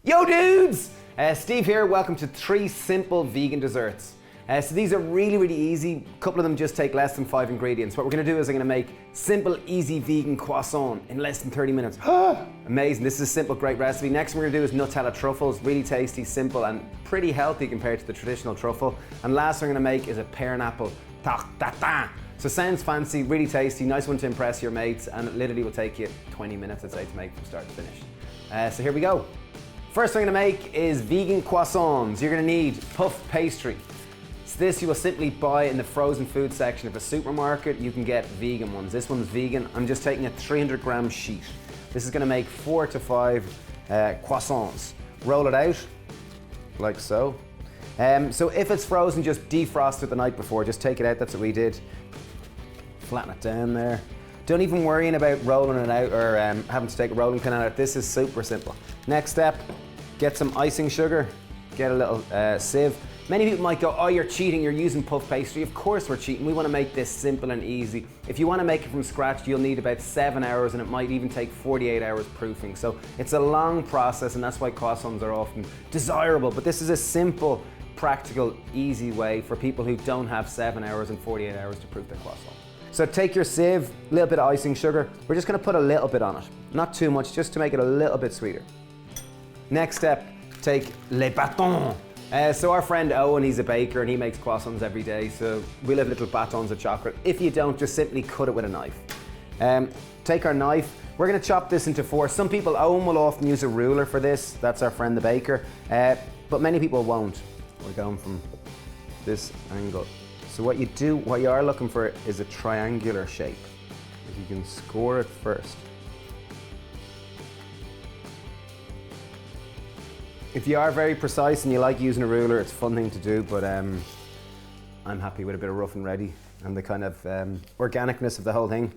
Yo dudes! Steve here, welcome to 3 simple vegan desserts. So these are really easy. A couple of them just take less than 5 ingredients. What we're gonna do is I'm gonna make simple, easy vegan croissant in less than 30 minutes. Amazing, this is a simple, great recipe. Next we're gonna do is Nutella truffles, really tasty, simple, and pretty healthy compared to the traditional truffle. And last we're gonna make is a pear and apple tatin. So sounds fancy, really tasty, nice one to impress your mates, and it literally will take you 20 minutes, I'd say, to make from start to finish. So here we go. First thing I'm gonna make is vegan croissants. You're gonna need puff pastry. So this you will simply buy in the frozen food section of a supermarket. You can get vegan ones. This one's vegan. I'm just taking a 300-gram sheet. This is gonna make 4 to 5 croissants. Roll it out, like so. So if it's frozen, just defrost it the night before. Just take it out, that's what we did. Flatten it down there. Don't even worry about rolling it out or having to take a rolling pin out. This is super simple. Next step, get some icing sugar, get a little sieve. Many people might go, oh, you're cheating, you're using puff pastry. Of course we're cheating. We want to make this simple and easy. If you want to make it from scratch, you'll need about 7 hours, and it might even take 48 hours proofing. So it's a long process, and that's why croissants are often desirable. But this is a simple, practical, easy way for people who don't have 7 hours and 48 hours to proof their croissant. So take your sieve, a little bit of icing sugar. We're just gonna put a little bit on it. Not too much, just to make it a little bit sweeter. Next step, take les bâtons. So our friend Owen, he's a baker and he makes croissants every day. So we'll have little bâtons of chocolate. If you don't, just simply cut it with a knife. Take our knife. We're gonna chop this into 4. Some people, Owen will often use a ruler for this. That's our friend the baker. But many people won't. We're going from this angle. So what you are looking for is a triangular shape. If you can score it first. If you are very precise and you like using a ruler, it's a fun thing to do, but I'm happy with a bit of rough and ready and the kind of organicness of the whole thing.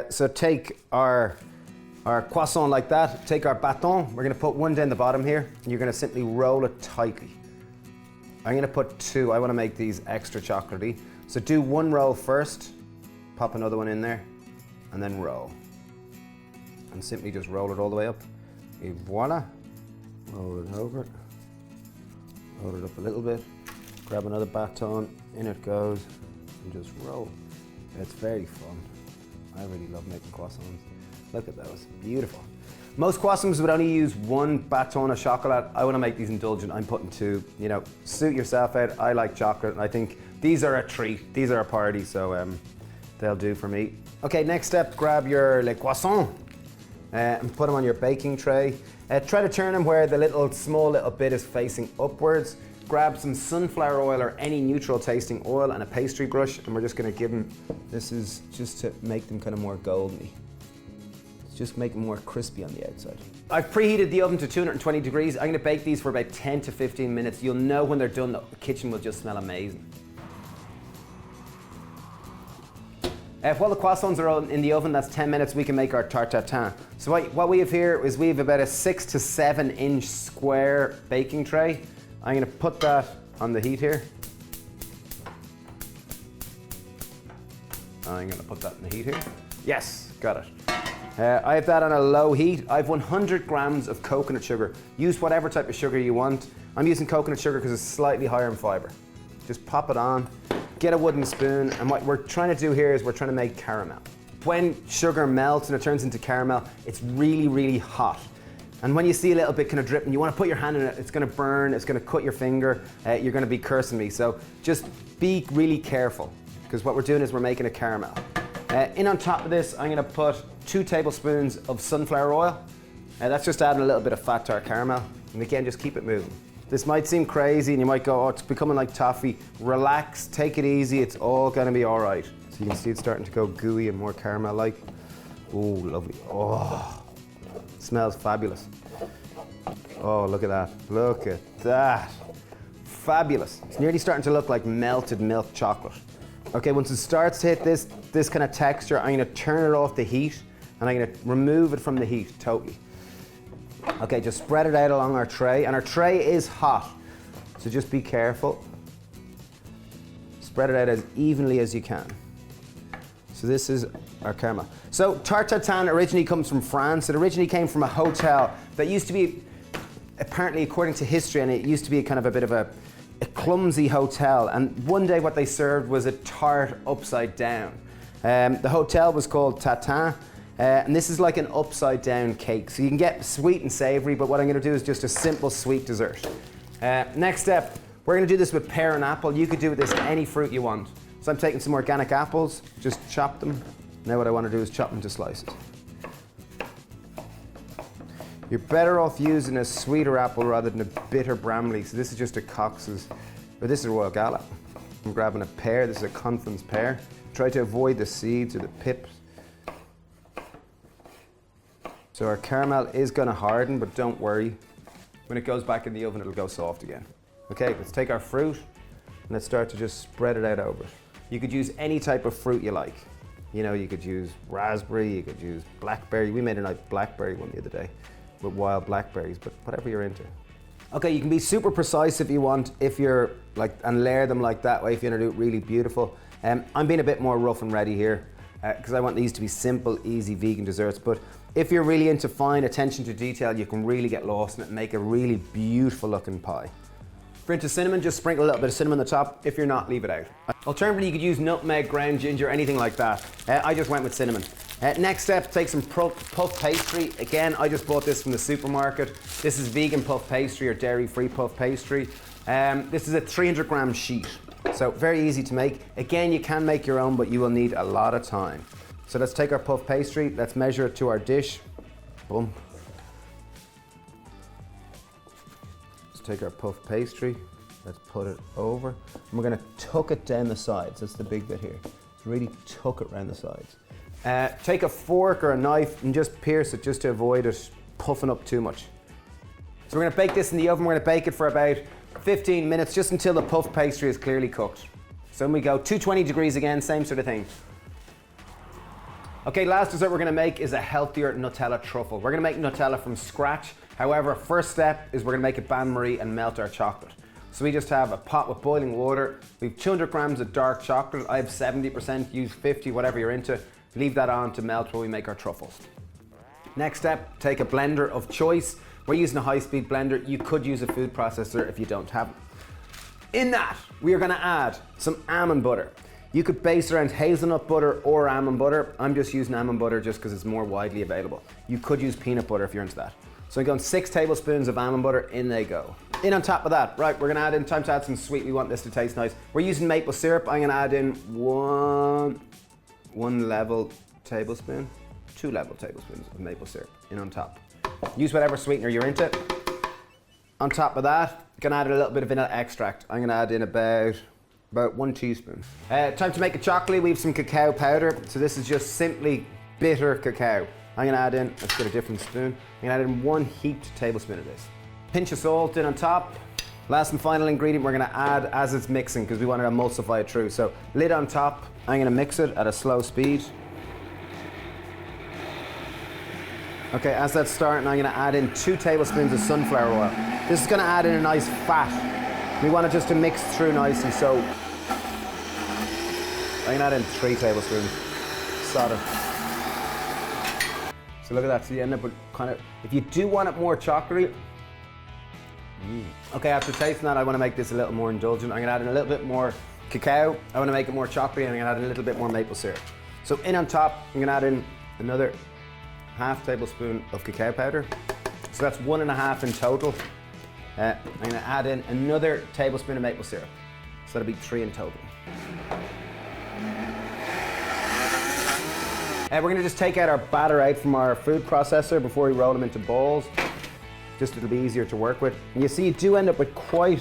So take our croissant like that, take our bâton, we're gonna put one down the bottom here, and you're gonna simply roll it tightly. I'm gonna put 2, I wanna make these extra chocolatey. So do 1 roll first, pop another one in there, and then roll. And simply just roll it all the way up. Et voila. Roll it over, roll it up a little bit, grab another bâton, in it goes, and just roll. It's very fun. I really love making croissants. Look at those, beautiful. Most croissants would only use 1 bâton of chocolate. I want to make these indulgent. I'm putting 2. You know, suit yourself out. I like chocolate, and I think these are a treat. These are a party, so they'll do for me. Okay, next step, grab your les croissants and put them on your baking tray. Try to turn them where the small little bit is facing upwards. Grab some sunflower oil or any neutral tasting oil and a pastry brush, and we're just going to give them, this is just to make them kind of more golden-y. Just make them more crispy on the outside. I've preheated the oven to 220 degrees. I'm gonna bake these for about 10 to 15 minutes. You'll know when they're done, the kitchen will just smell amazing. While the croissants are in the oven, that's 10 minutes, we can make our tarte tatin. So what we have here is we have about a 6 to 7 inch square baking tray. I'm gonna put that on the heat here. I'm gonna put that in the heat here. Yes, got it. I have that on a low heat. I have 100 grams of coconut sugar. Use whatever type of sugar you want. I'm using coconut sugar because it's slightly higher in fiber. Just pop it on, get a wooden spoon, and what we're trying to do here is we're trying to make caramel. When sugar melts and it turns into caramel, it's really hot. And when you see a little bit kind of dripping, you want to put your hand in it, it's going to burn, it's going to cut your finger, you're going to be cursing me. So just be really careful, because what we're doing is we're making a caramel. In on top of this, I'm going to put 2 tablespoons of sunflower oil. That's just adding a little bit of fat to our caramel. And again, just keep it moving. This might seem crazy and you might go, oh, it's becoming like toffee. Relax, take it easy, it's all going to be all right. So you can see it's starting to go gooey and more caramel-like. Oh, lovely. Oh, smells fabulous. Oh, look at that. Look at that. Fabulous. It's nearly starting to look like melted milk chocolate. Okay, once it starts to hit this kind of texture, I'm gonna turn it off the heat and I'm gonna remove it from the heat totally. Okay, just spread it out along our tray, and our tray is hot, so just be careful. Spread it out as evenly as you can. So this is our caramel. So tarte tatin originally comes from France. It originally came from a hotel that used to be apparently, according to history, and it used to be kind of a bit of a clumsy hotel, and one day what they served was a tart upside down. The hotel was called Tatin, and this is like an upside down cake. So you can get sweet and savory, but what I'm gonna do is just a simple sweet dessert. Next step, we're gonna do this with pear and apple. You could do with this any fruit you want. So I'm taking some organic apples, just chop them. Now what I wanna do is chop them into slices. You're better off using a sweeter apple rather than a bitter Bramley. So this is just a Cox's, or this is a Royal Gala. I'm grabbing a pear, this is a Conference pear. Try to avoid the seeds or the pips. So our caramel is gonna harden, but don't worry. When it goes back in the oven, it'll go soft again. Okay, let's take our fruit and let's start to just spread it out over it. You could use any type of fruit you like. You know, you could use raspberry, you could use blackberry. We made a nice blackberry one the other day with wild blackberries, but whatever you're into. Okay, you can be super precise if you want, if you're like, and layer them like that way if you want to do it really beautiful. I'm being a bit more rough and ready here because I want these to be simple, easy vegan desserts, but if you're really into fine attention to detail, you can really get lost in it and make a really beautiful looking pie. If you're into cinnamon, just sprinkle a little bit of cinnamon on the top. If you're not, leave it out. Alternatively, you could use nutmeg, ground ginger, anything like that. I just went with cinnamon. Next step, take some puff pastry. Again, I just bought this from the supermarket. This is vegan puff pastry or dairy-free puff pastry. This is a 300 gram sheet. So very easy to make. Again, you can make your own, but you will need a lot of time. So let's take our puff pastry, let's measure it to our dish. Boom. Let's take our puff pastry, let's put it over. And we're gonna tuck it down the sides. That's the big bit here. So really tuck it around the sides. Take a fork or a knife and just pierce it just to avoid it puffing up too much. So we're gonna bake this in the oven. We're gonna bake it for about 15 minutes, just until the puff pastry is clearly cooked. So then we go 220 degrees again, same sort of thing. Okay, last dessert we're gonna make is a healthier Nutella truffle. We're gonna make Nutella from scratch. However, first step is we're gonna make a bain-marie and melt our chocolate. So we just have a pot with boiling water. We have 200 grams of dark chocolate. I have 70%, use 50, whatever you're into. Leave that on to melt while we make our truffles. Next step, take a blender of choice. We're using a high-speed blender. You could use a food processor if you don't have it. In that, we are gonna add some almond butter. You could base around hazelnut butter or almond butter. I'm just using almond butter just because it's more widely available. You could use peanut butter if you're into that. So I'm going 6 tablespoons of almond butter, in they go. In on top of that, right, we're gonna add in, time to add some sweet. We want this to taste nice. We're using maple syrup. I'm gonna add in one level tablespoon, 2 level tablespoons of maple syrup in on top. Use whatever sweetener you're into. On top of that, gonna add a little bit of vanilla extract. I'm gonna add in about 1 teaspoon. Time to make a chocolate. We have some cacao powder. So this is just simply bitter cacao. I'm gonna add in, let's get a different spoon. I'm gonna add in 1 heaped tablespoon of this. Pinch of salt in on top. Last and final ingredient we're gonna add as it's mixing because we want to emulsify it through. So lid on top. I'm gonna mix it at a slow speed. Okay, as that's starting, I'm gonna add in 2 tablespoons of sunflower oil. This is gonna add in a nice fat. We want it just to mix through nicely, so I'm gonna add in 3 tablespoons. Solid. So look at that, so you end up with kind of, if you do want it more chocolatey, okay, after tasting that, I want to make this a little more indulgent. I'm gonna add in a little bit more cacao. I want to make it more chocolatey, and I'm gonna add in a little bit more maple syrup. So in on top, I'm gonna add in another half tablespoon of cacao powder. So that's 1.5 in total. I'm gonna add in another tablespoon of maple syrup. So that'll be 3 in total. We're gonna just take out our batter out from our food processor before we roll them into balls. Just it'll be easier to work with. And you see, you do end up with quite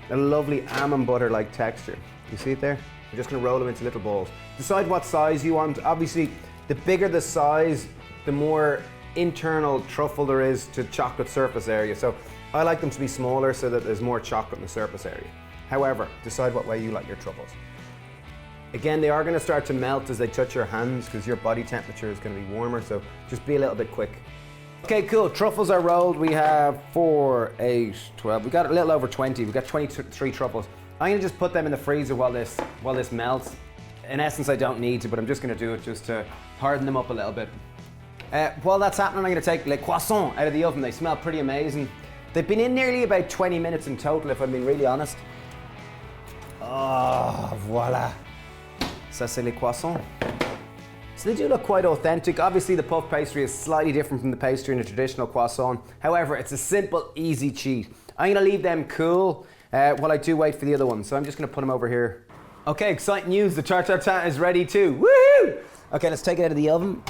a lovely almond butter-like texture. You see it there? We're just gonna roll them into little balls. Decide what size you want. Obviously, the bigger the size, the more internal truffle there is to chocolate surface area. So I like them to be smaller so that there's more chocolate in the surface area. However, decide what way you like your truffles. Again, they are gonna start to melt as they touch your hands because your body temperature is gonna be warmer, so just be a little bit quick. Okay, cool, truffles are rolled. We have 4, 8, 12. We got a little over 20. We've got 23 truffles. I'm gonna just put them in the freezer while this melts. In essence, I don't need to, but I'm just gonna do it just to harden them up a little bit. While that's happening, I'm gonna take les croissants out of the oven. They smell pretty amazing. They've been in nearly about 20 minutes in total, if I'm being really honest. Oh, voila. Ça, c'est les croissants. So they do look quite authentic. Obviously the puff pastry is slightly different from the pastry in a traditional croissant. However, it's a simple, easy cheat. I'm gonna leave them cool while I do wait for the other ones. So I'm just gonna put them over here. Okay, exciting news, the tarte tatin is ready too. Woohoo! Okay, let's take it out of the oven.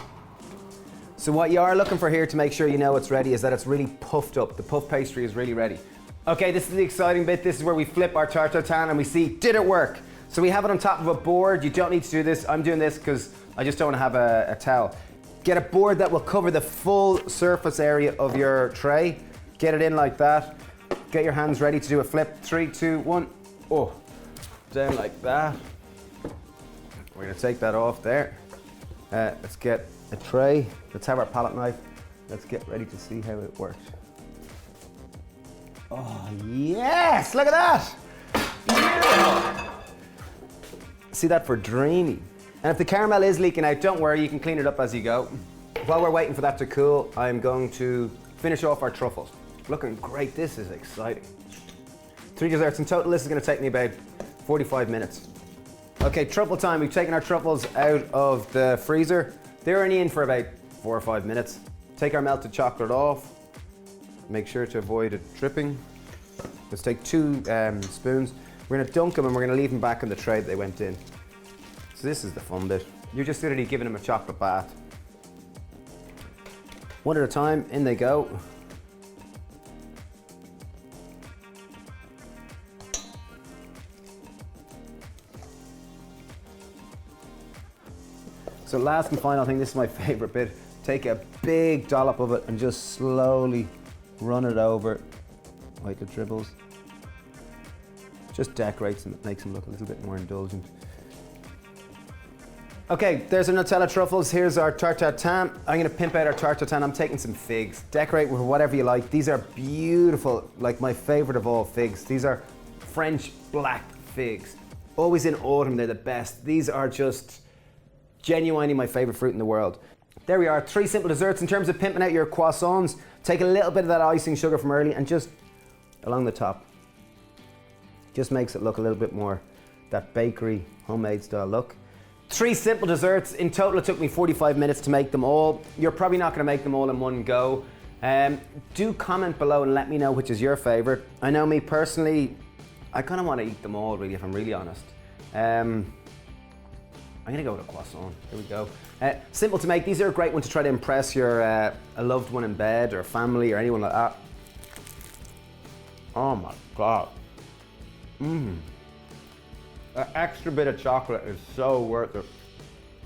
So what you are looking for here to make sure you know it's ready is that it's really puffed up. The puff pastry is really ready. Okay, this is the exciting bit. This is where we flip our tarte tatin and we see, did it work? So we have it on top of a board. You don't need to do this. I'm doing this because I just don't want to have a towel. Get a board that will cover the full surface area of your tray. Get it in like that. Get your hands ready to do a flip. 3, 2, 1. Oh, down like that. We're gonna take that off there. Let's get a tray. Let's have our palette knife. Let's get ready to see how it works. Oh yes, look at that. Beautiful. See that for dreamy. And if the caramel is leaking out, don't worry, you can clean it up as you go. While we're waiting for that to cool, I'm going to finish off our truffles. Looking great, this is exciting. 3 desserts in total, this is gonna take me about 45 minutes. Okay, truffle time. We've taken our truffles out of the freezer. They're only in for about 4 or 5 minutes. Take our melted chocolate off. Make sure to avoid it dripping. Let's take 2 spoons. We're gonna dunk them and we're gonna leave them back in the tray that they went in. So this is the fun bit. You're just literally giving them a chocolate bath. One at a time, in they go. So last and final thing, this is my favorite bit. Take a big dollop of it and just slowly run it over. Like it dribbles. Just decorates them, it makes them look a little bit more indulgent. Okay, there's our Nutella truffles. Here's our tarte tatin. I'm gonna pimp out our tarte tatin. I'm taking some figs. Decorate with whatever you like. These are beautiful, like my favorite of all figs. These are French black figs. Always in autumn, they're the best. These are just genuinely my favorite fruit in the world. There we are, 3 simple desserts. In terms of pimping out your croissants, take a little bit of that icing sugar from earlier and just along the top. Just makes it look a little bit more that bakery, homemade style look. 3 simple desserts. In total, it took me 45 minutes to make them all. You're probably not gonna make them all in one go. Do comment below and let me know which is your favorite. I know me personally, I kinda wanna eat them all really, if I'm really honest. I'm gonna go with a croissant, here we go. Simple to make, these are a great one to try to impress your a loved one in bed or family or anyone like that. Oh my God. That extra bit of chocolate is so worth it.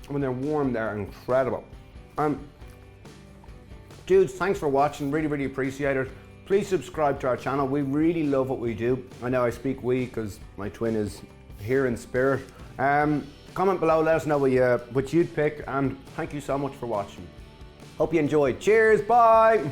When they're warm, they're incredible. Dudes, thanks for watching, really, really appreciate it. Please subscribe to our channel. We really love what we do. I know I speak we because my twin is here in spirit. Comment below, let us know what you'd pick, and thank you so much for watching. Hope you enjoyed. Cheers, bye.